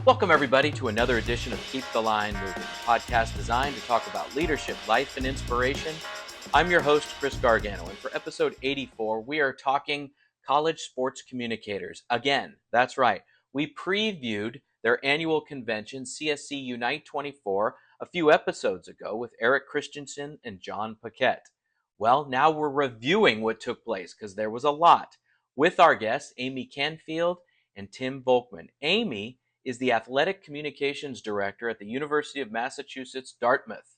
Welcome, everybody, to another edition of Keep the Line Moving, a podcast designed to talk about leadership, life, and inspiration. I'm your host, Chris Gargano, and for episode 84, we are talking College Sports Communicators. Again, that's right. We previewed their annual convention, CSC Unite 24, a few episodes ago with Eric Christensen and John Paquette. Well, now we're reviewing what took place because there was a lot with our guests, Amie Canfield and Tim Volkmann. Amie is the Athletic Communications Director at the University of Massachusetts, Dartmouth.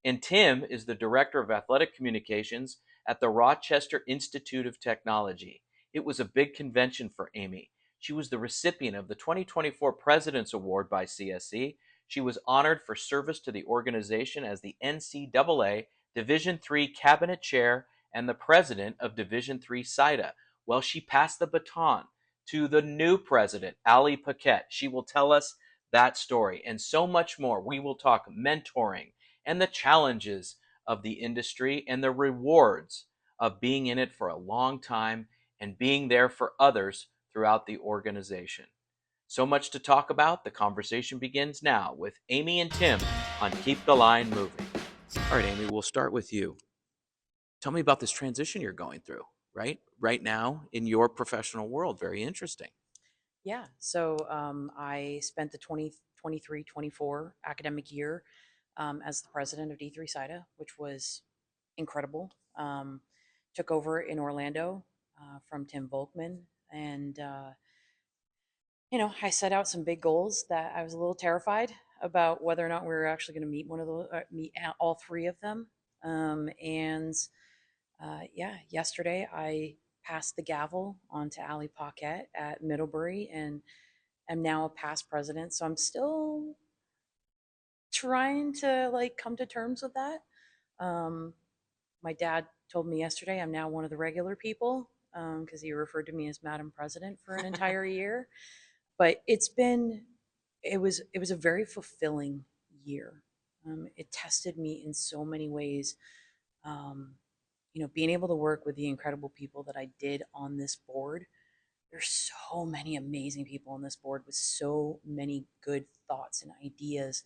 And Tim is the Director of Athletic Communications at the Rochester Institute of Technology. It was a big convention for Amie. She was the recipient of the 2024 President's Award by CSC. She was honored for service to the organization as the NCAA Division III Cabinet Chair and the President of Division III CIDA. Well, she passed the baton to the new president, Amie Paquette. She will tell us that story and so much more. We will talk mentoring and the challenges of the industry and the rewards of being in it for a long time and being there for others throughout the organization. So much to talk about. The conversation begins now with Amie and Tim on Keep the Line Moving. All right, Amie, we'll start with you. Tell me about this transition you're going through, right now in your professional world. Very interesting. Yeah, so I spent the 2023-24 academic year as the president of D3 CIDA, which was incredible. Took over in Orlando from Tim Volkmann, and I set out some big goals that I was a little terrified about whether or not we were actually going to meet meet all three of them. And yeah, yesterday I passed the gavel on to Amie Paquette at Middlebury and am now a past president. So I'm still trying to come to terms with that. Um, my dad told me yesterday I'm now one of the regular people because he referred to me as Madam President for an entire year. But it was a very fulfilling year. It tested me in so many ways. Um, being able to work with the incredible people that I did on this board. There's so many amazing people on this board with so many good thoughts and ideas.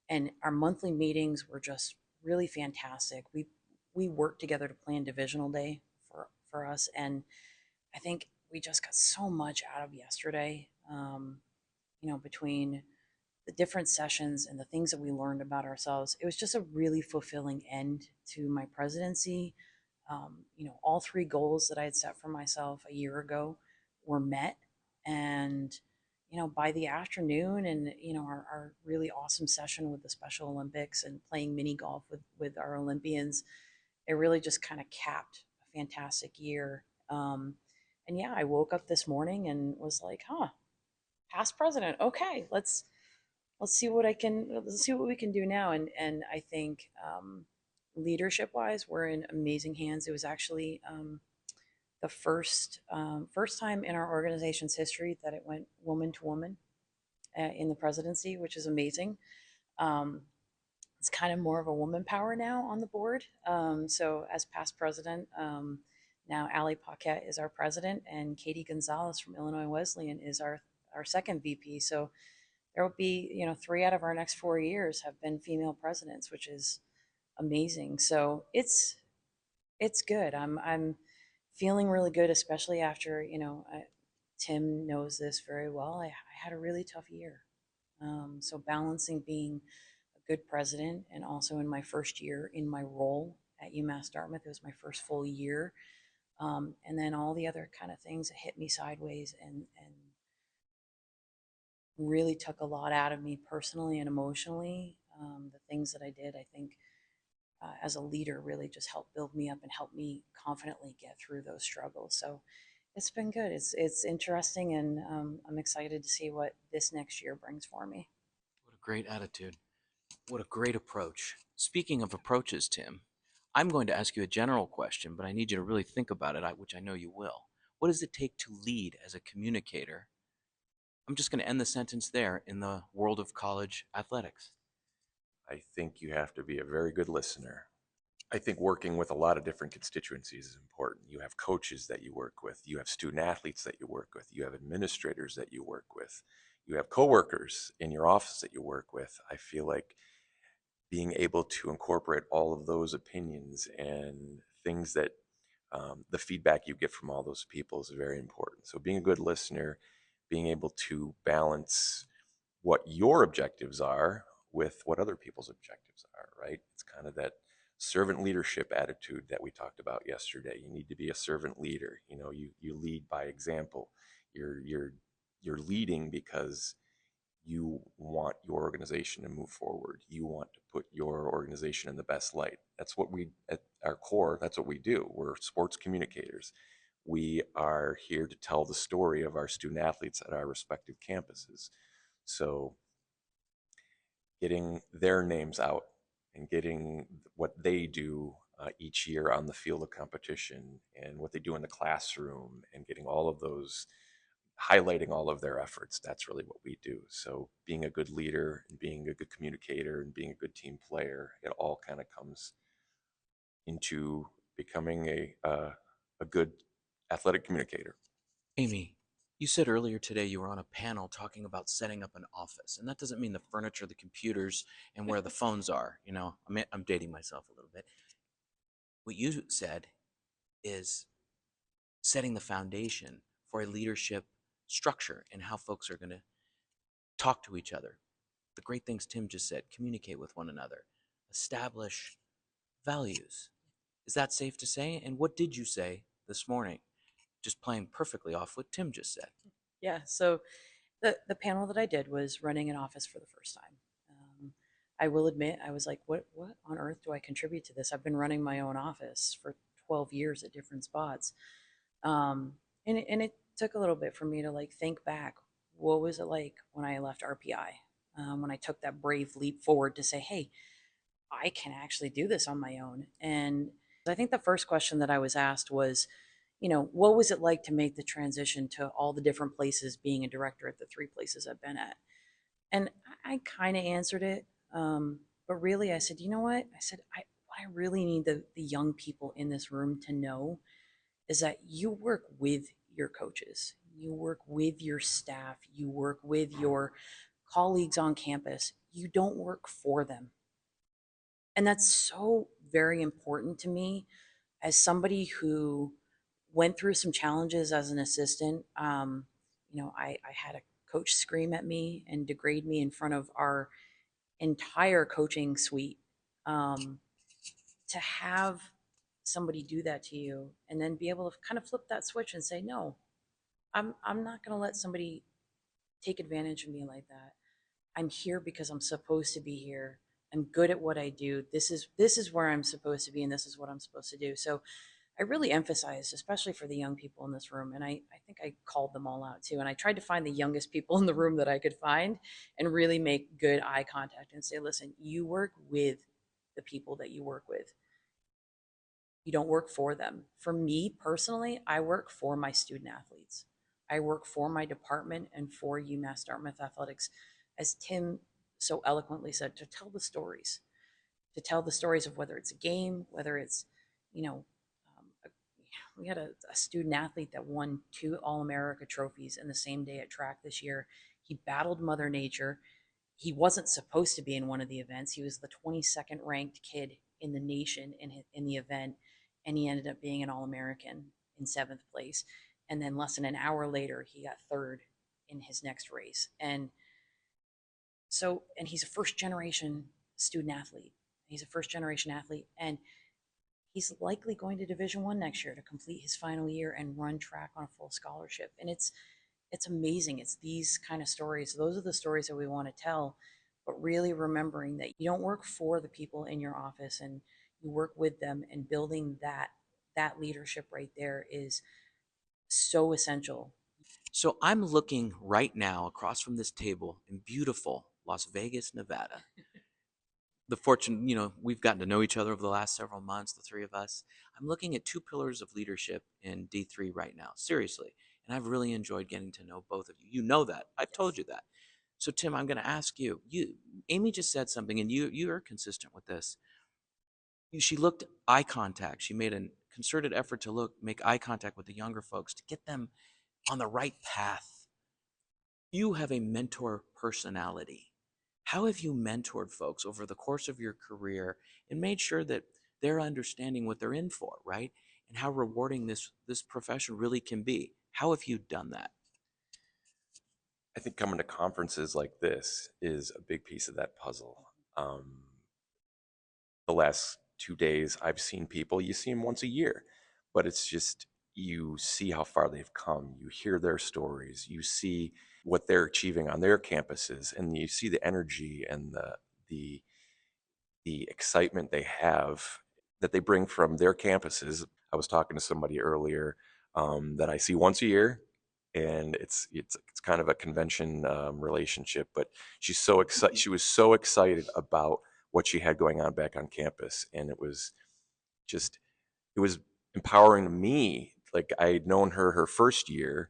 And our monthly meetings were just really fantastic. We worked together to plan divisional day for us. And I think we just got so much out of yesterday, between the different sessions and the things that we learned about ourselves. It was just a really fulfilling end to my presidency. All three goals that I had set for myself a year ago were met. And, by the afternoon and, our really awesome session with the Special Olympics and playing mini golf with our Olympians, it really just kind of capped a fantastic year. And yeah, I woke up this morning and was like, past president. Okay, let's see what we can do now. And I think leadership wise, we're in amazing hands. It was actually the first time in our organization's history that it went woman to woman in the presidency, which is amazing. Um, it's kind of more of a woman power now on the board. So as past president, now Amie Paquette is our president, and Katie Gonzalez from Illinois Wesleyan is our second VP. So there will be, 3 out of our next 4 years have been female presidents, which is amazing. So it's good. I'm feeling really good, especially after, Tim knows this very well. I had a really tough year. So balancing being a good president and also in my first year in my role at UMASS Dartmouth, it was my first full year. And then all the other kind of things that hit me sideways and really took a lot out of me personally and emotionally. The things that I did, I think, as a leader really just helped build me up and help me confidently get through those struggles. So it's been good. It's interesting, and I'm excited to see what this next year brings for me. What a great attitude. What a great approach. Speaking of approaches, Tim, I'm going to ask you a general question, but I need you to really think about it, which I know you will. What does it take to lead as a communicator? I'm just going to end the sentence there in the world of college athletics. I think you have to be a very good listener. I think working with a lot of different constituencies is important. You have coaches that you work with, you have student athletes that you work with, you have administrators that you work with, You have coworkers in your office that you work with. I feel like being able to incorporate all of those opinions and things that the feedback you get from all those people is very important. So being a good listener, being able to balance what your objectives are with what other people's objectives are, right? It's kind of that servant leadership attitude that we talked about yesterday. You need to be a servant leader. You lead by example. You're leading because you want your organization to move forward. You want to put your organization in the best light. That's what we, at our core, that's what we do. We're sports communicators. We are here to tell the story of our student athletes at our respective campuses. So getting their names out and getting what they do each year on the field of competition and what they do in the classroom and getting all of those, highlighting all of their efforts. That's really what we do. So being a good leader and being a good communicator and being a good team player, it all kind of comes into becoming a good athletic communicator. Amie, you said earlier today you were on a panel talking about setting up an office, and that doesn't mean the furniture, the computers, and where the phones are. I'm dating myself a little bit. What you said is setting the foundation for a leadership structure and how folks are going to talk to each other. The great things Tim just said: communicate with one another, establish values. Is that safe to say? And what did you say this morning? Just playing perfectly off what Tim just said. Yeah. So the panel that I did was running an office for the first time. I will admit, I was like, what on earth do I contribute to this? I've been running my own office for 12 years at different spots. And it took a little bit for me to like think back. What was it like when I left RPI? When I took that brave leap forward to say, hey, I can actually do this on my own. And I think the first question that I was asked was, what was it like to make the transition to all the different places, being a director at the three places I've been at? And I kind of answered it. But really, I said, you know what? I said, what I really need the young people in this room to know is that you work with your coaches, you work with your staff, you work with your colleagues on campus. You don't work for them. And that's so very important to me as somebody who went through some challenges as an assistant. I had a coach scream at me and degrade me in front of our entire coaching suite. Um, to have somebody do that to you and then be able to kind of flip that switch and say, no, I'm not going to let somebody take advantage of me like that. I'm here because I'm supposed to be here. I'm good at what I do. This is where I'm supposed to be, and this is what I'm supposed to do. So I really emphasized, especially for the young people in this room, and I think I called them all out too. And I tried to find the youngest people in the room that I could find and really make good eye contact and say, listen, you work with the people that you work with. You don't work for them. For me personally, I work for my student athletes. I work for my department and for UMass Dartmouth Athletics, as Tim so eloquently said, to tell the stories of whether it's a game, whether it's, you know, a, we had a student athlete that won 2 All-America trophies in the same day at track this year. He battled Mother Nature. He wasn't supposed to be in one of the events. He was the 22nd ranked kid in the nation in the event, and he ended up being an All-American in 7th place. And then less than an hour later, he got 3rd in his next race. And he's a first generation student athlete. He's a first generation athlete, and he's likely going to Division One next year to complete his final year and run track on a full scholarship. And it's amazing. It's these kind of stories. Those are the stories that we want to tell, but really remembering that you don't work for the people in your office, and you work with them, and building that leadership right there is so essential. So I'm looking right now across from this table in beautiful Las Vegas, Nevada. The fortune, we've gotten to know each other over the last several months, the three of us. I'm looking at 2 pillars of leadership in D3 right now, seriously. And I've really enjoyed getting to know both of you. You know that. I've told you that. So Tim, I'm going to ask you. Amie just said something, and you are consistent with this. She looked eye contact. She made a concerted effort to make eye contact with the younger folks to get them on the right path. You have a mentor personality. How have you mentored folks over the course of your career and made sure that they're understanding what they're in for, right? And how rewarding this profession really can be. How have you done that? I think coming to conferences like this is a big piece of that puzzle. The last 2 days, I've seen people, you see them once a year, but it's just, you see how far they've come. You hear their stories, you see what they're achieving on their campuses, and you see the energy and the the excitement they have that they bring from their campuses. I was talking to somebody earlier that I see once a year, and it's kind of a convention relationship. But she's so excited. She was so excited about what she had going on back on campus, and just it was empowering to me. Like, I had known her first year,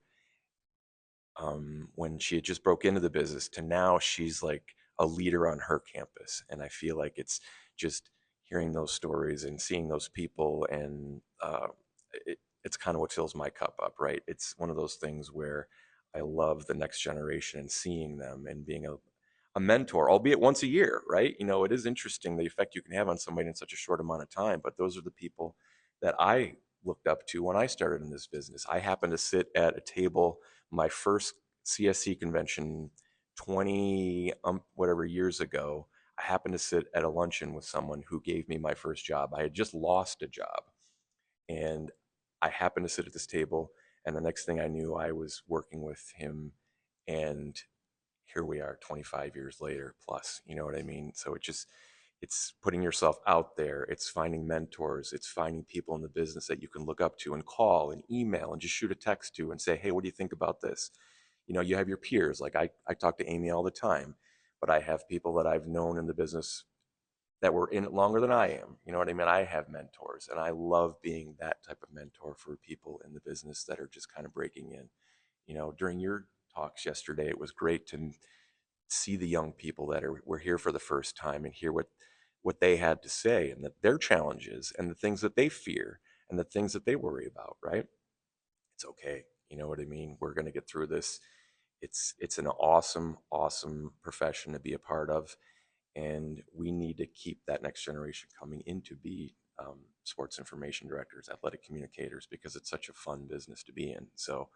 when she had just broke into the business, to now she's like a leader on her campus. And I feel like it's just hearing those stories and seeing those people, and it's kind of what fills my cup up, right? It's one of those things where I love the next generation and seeing them and being a mentor, albeit once a year, right? It is interesting the effect you can have on somebody in such a short amount of time, but those are the people that I looked up to when I started in this business. I happened to sit at a table my first CSC convention 20 whatever years ago. I happened to sit at a luncheon with someone who gave me my first job. I had just lost a job, and I happened to sit at this table, and the next thing I knew, I was working with him, and here we are 25 years later plus. You know what I mean? So it's putting yourself out there, it's finding mentors, it's finding people in the business that you can look up to and call and email and just shoot a text to and say, hey, what do you think about this? You have your peers. Like, I talk to Amie all the time, but I have people that I've known in the business that were in it longer than I am. You know what I mean? I have mentors, and I love being that type of mentor for people in the business that are just kind of breaking in. During your talks yesterday, it was great to see the young people that were here for the first time and hear what they had to say, and their challenges and the things that they fear and the things that they worry about, right? It's okay. You know what I mean? We're going to get through this. It's an awesome profession to be a part of, and we need to keep that next generation coming in to be sports information directors, athletic communicators, because it's such a fun business to be in. So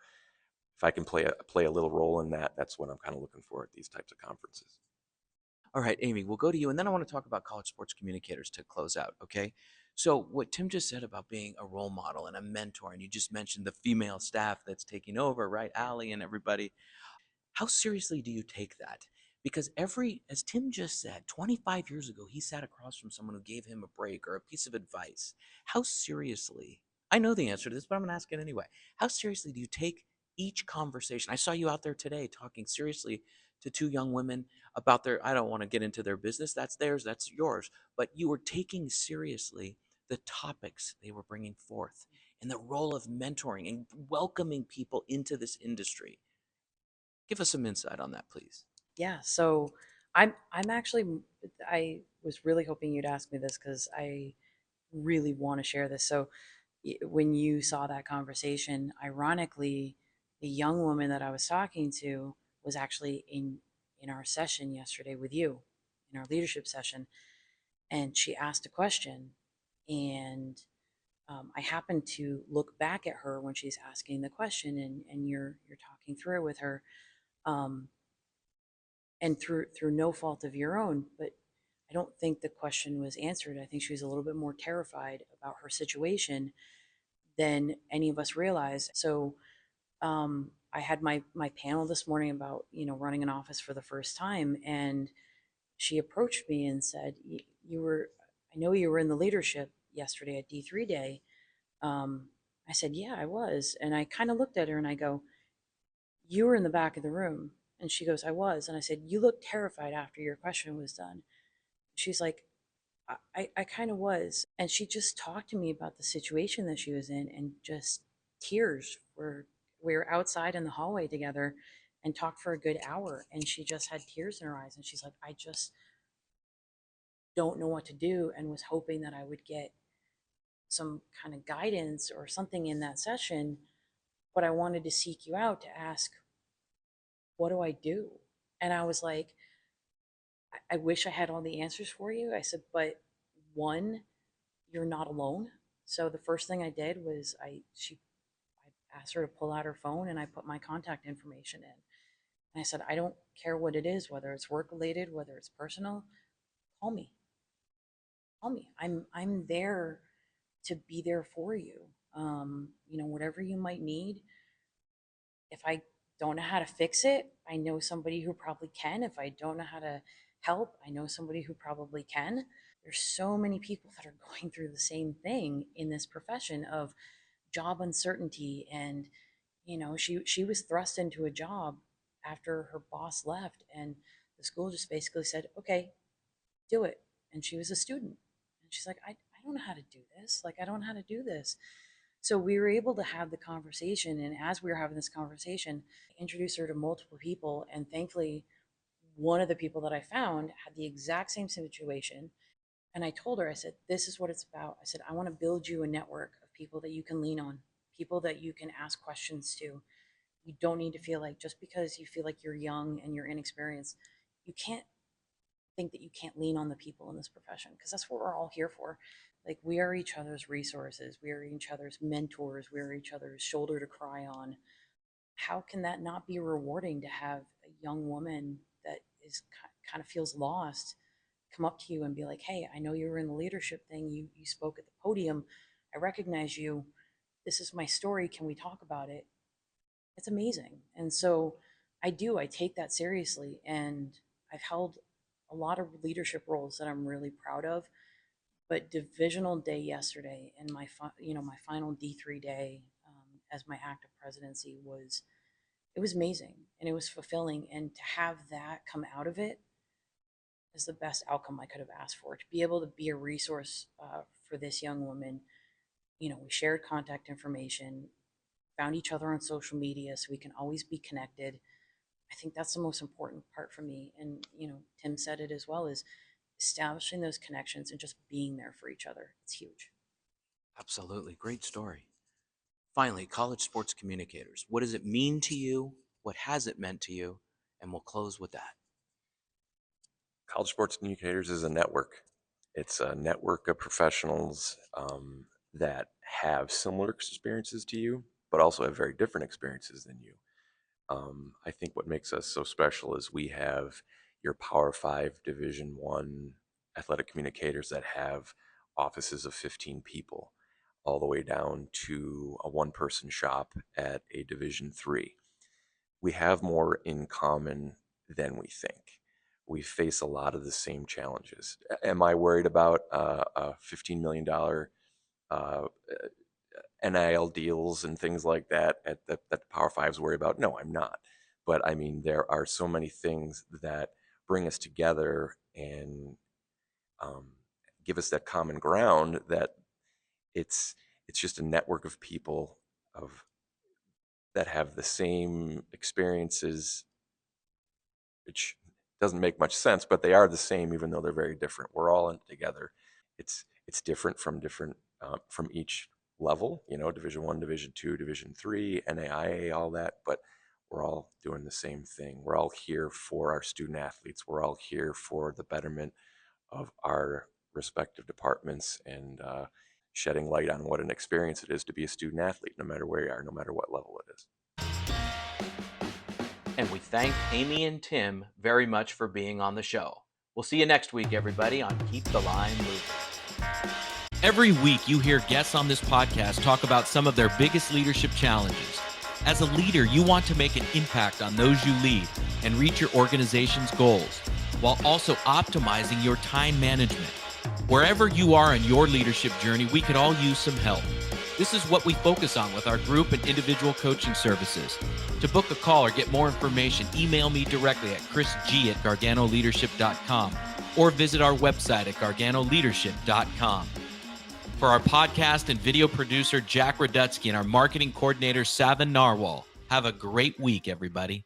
if I can play a little role in that, that's what I'm kind of looking for at these types of conferences. All right, Amie, we'll go to you, and then I want to talk about college sports communicators to close out, okay? So, what Tim just said about being a role model and a mentor, and you just mentioned the female staff that's taking over, right? Allie and everybody. How seriously do you take that? Because as Tim just said, 25 years ago, he sat across from someone who gave him a break or a piece of advice. How seriously, I know the answer to this, but I'm going to ask it anyway. How seriously do you take each conversation? I saw you out there today talking seriously to two young women about I don't want to get into their business. That's theirs, that's yours. But you were taking seriously the topics they were bringing forth and the role of mentoring and welcoming people into this industry. Give us some insight on that, please. Yeah, so I'm actually I was really hoping you'd ask me this because I really want to share this. So when you saw that conversation, ironically, the young woman that I was talking to was actually in our session yesterday with you, in our leadership session, and she asked a question, and I happened to look back at her when she's asking the question, and you're talking through it with her. Um, and through no fault of your own, but I don't think the question was answered. I think she was a little bit more terrified about her situation than any of us realized. So I had my panel this morning about running an office for the first time, and she approached me and said, "You were, I know you were in the leadership yesterday at D3 Day." I said, "Yeah, I was," and I kind of looked at her and I go, "You were in the back of the room." And she goes, "I was." And I said, "You looked terrified after your question was done." She's like, I kind of was. And she just talked to me about the situation that she was in, and just tears were, we were outside in the hallway together and talked for a good hour. And she just had tears in her eyes. And she's like, I just don't know what to do, and was hoping that I would get some kind of guidance or something in that session. But I wanted to seek you out to ask, what do I do? And I was like, I wish I had all the answers for you. I said, but one, you're not alone. So the first thing I did was I asked her to pull out her phone and I put my contact information in. And I said, I don't care what it is, whether it's work related, whether it's personal, call me. Call me. I'm there to be there for you. Whatever you might need. If I don't know how to fix it, I know somebody who probably can. If I don't know how to help, I know somebody who probably can. There's so many people that are going through the same thing in this profession of job uncertainty. And she was thrust into a job after her boss left, and the school just basically said, okay, do it. And she was a student, and she's like, I don't know how to do this. Like, I don't know how to do this. So we were able to have the conversation, and as we were having this conversation, I introduced her to multiple people, and thankfully one of the people that I found had the exact same situation. And I told her, I said, this is what it's about. I said, I want to build you a network of people that you can lean on, people that you can ask questions to. You don't need to feel like, just because you feel like you're young and you're inexperienced, you can't think that you can't lean on the people in this profession, because that's what we're all here for. Like, we are each other's resources, we are each other's mentors, we are each other's shoulder to cry on. How can that not be rewarding to have a young woman that is kind of feels lost come up to you and be like, hey, I know you were in the leadership thing, you spoke at the podium, I recognize you, this is my story, can we talk about it? It's amazing. And so I take that seriously, and I've held a lot of leadership roles that I'm really proud of. But divisional day yesterday and my final D3 day, as my active presidency, it was amazing and it was fulfilling. And to have that come out of it is the best outcome I could have asked for. To be able to be a resource for this young woman, we shared contact information, found each other on social media so we can always be connected. I think that's the most important part for me. And, Tim said it as well, is establishing those connections and just being there for each other. It's huge. Absolutely. Great story. Finally, college sports communicators. What does it mean to you? What has it meant to you? And we'll close with that. College Sports Communicators is a network. It's a network of professionals that have similar experiences to you, but also have very different experiences than you. I think what makes us so special is we have your Power 5 Division 1 athletic communicators that have offices of 15 people, all the way down to a one-person shop at a Division 3. We have more in common than we think. We face a lot of the same challenges. Am I worried about a $15 million NIL deals and things like that that the Power Fives worry about? No, I'm not. But I mean, there are so many things that bring us together and give us that common ground that it's just a network of people that have the same experiences, which doesn't make much sense, but they are the same even though they're very different. We're all in it together. It's different from each level, Division 1, Division 2, Division 3, NAIA, all that, but we're all doing the same thing. We're all here for our student athletes. We're all here for the betterment of our respective departments and shedding light on what an experience it is to be a student athlete, no matter where you are, no matter what level it is. And we thank Amie and Tim very much for being on the show. We'll see you next week, everybody, on Keep the Line Moving. Every week, you hear guests on this podcast talk about some of their biggest leadership challenges. As a leader, you want to make an impact on those you lead and reach your organization's goals, while also optimizing your time management. Wherever you are in your leadership journey, we could all use some help. This is what we focus on with our group and individual coaching services. To book a call or get more information, email me directly at chrisg@garganoleadership.com or visit our website at garganoleadership.com. For our podcast and video producer, Jack Radutsky, and our marketing coordinator, Savin Narwal, have a great week, everybody.